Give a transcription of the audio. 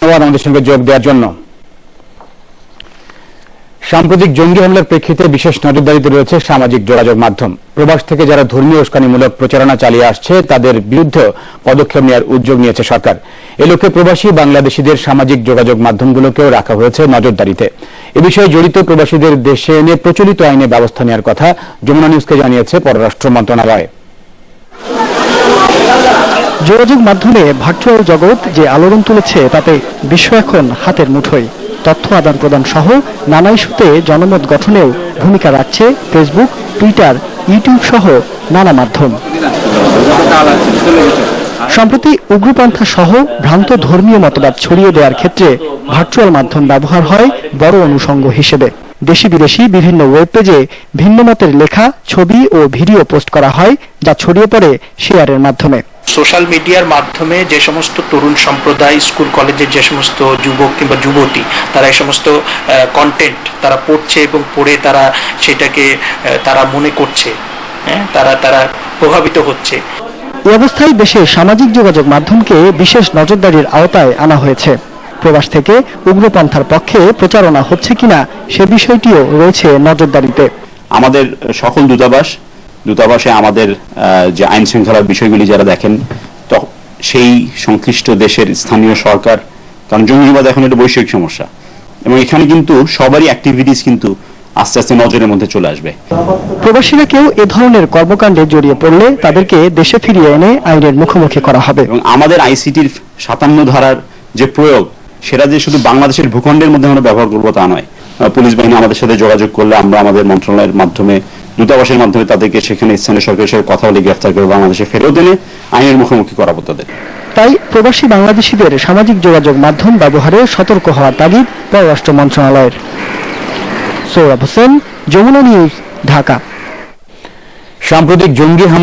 ধন্যবাদ আমাদের সঙ্গে যোগ দেওয়ার জন্য। সাম্প্রতিক জঙ্গি হামলার প্রেক্ষিতে বিশেষ নজরদারিতে রয়েছে সামাজিক যোগাযোগ মাধ্যম। প্রবাস থেকে যারা ধর্মীয় উস্কানিমূলক প্রচারণা চালিয়ে আসছে তাদের বিরুদ্ধে পদক্ষেপ নেওয়ার উদ্যোগ নিয়েছে সরকার। এ লক্ষ্যে প্রবাসী বাংলাদেশিদের সামাজিক যোগাযোগ মাধ্যমগুলোকেও রাখা হয়েছে নজরদারিতে। এ বিষয়ে জড়িত প্রবাসীদের দেশে এনে প্রচলিত আইনে ব্যবস্থা নেওয়ার কথা যমুনা নিউজকে জানিয়েছে পররাষ্ট্র মন্ত্রণালয়। যোগাযোগ মাধ্যমে ভার্চুয়াল জগৎ যে আলোড়ন তুলেছে তাতে বিশ্ব এখন হাতের মুঠোয়। তথ্য আদান প্রদান সহ নানা ইস্যুতে জনমত গঠনেও ভূমিকা রাখছে ফেসবুক, টুইটার, ইউটিউব সহ নানা মাধ্যম। সম্প্রতি উগ্রপন্থা সহ ভ্রান্ত ধর্মীয় মতবাদ ছড়িয়ে দেওয়ার ক্ষেত্রে ভার্চুয়াল মাধ্যম ব্যবহার হয় বড় অনুষঙ্গ হিসেবে। দেশি বিদেশি বিভিন্ন ওয়েব পেজে ভিন্ন মতের লেখা, ছবি ও ভিডিও পোস্ট করা হয়, যা ছড়িয়ে পড়ে শেয়ারের মাধ্যমে। সোশ্যাল মিডিয়ার মাধ্যমে যে সমস্ত তরুণ সম্প্রদায়, স্কুল কলেজের যে সমস্ত যুবক কিংবা যুবতী তারা এই সমস্ত কন্টেন্ট তারা পড়ছে এবং পড়ে তারা সেটাকে তারা মনে করছে, তারা প্রভাবিত হচ্ছে। এই অবস্থায় দেশের সামাজিক যোগাযোগ মাধ্যমকে বিশেষ নজরদারির আওতায় আনা হয়েছে। প্রবাস থেকে উগ্রপন্থার পক্ষে প্রচারণা হচ্ছে কিনা সে বিষয়টিও রয়েছে নজরদারিতে। আমাদের সকল দূতাবাসে আমাদের যে আইন শৃঙ্খলার বিষয়গুলি যারা দেখেন, তো সেই সংশ্লিষ্ট দেশের স্থানীয় সরকার, কারণ জঙ্গিবাদ এখন একটা বৈশ্বিক সমস্যা এবং এখানে কিন্তু সবারই অ্যাক্টিভিটিস কিন্তু আস্তে আস্তে নজরের মধ্যে চলে আসবে। প্রবাসীরা কেউ এ ধরনের কর্মকাণ্ডে জড়িয়ে পড়লে তাদেরকে দেশে ফিরিয়ে এনে আইনের মুখোমুখি করা হবে এবং আমাদের আইসিটির 57 ধারার যে প্রয়োগ, সেটা যে শুধু বাংলাদেশের ভূখণ্ডের মধ্যে আমরা ব্যবহার করবো তা নয়। পুলিশ বাহিনী আমাদের সাথে যোগাযোগ করলে আমরা আমাদের মন্ত্রণালয়ের মাধ্যমে, দূতাবাসের মাধ্যমে তাদেরকে সেখানে স্থানীয় সরকারের সাথে কথা বলে গ্রেফতার করে বাংলাদেশে ফেরত এনে আইনের মুখোমুখি করাবো তাদের। তাই প্রবাসী বাংলাদেশিদের সামাজিক যোগাযোগ মাধ্যম ব্যবহারে সতর্ক হওয়ার তাগিদ পররাষ্ট্র মন্ত্রণালয়ের। সৌরভ হোসেন, যমুনা নিউজ, ঢাকা। সাম্প্রতিক জঙ্গি হামলা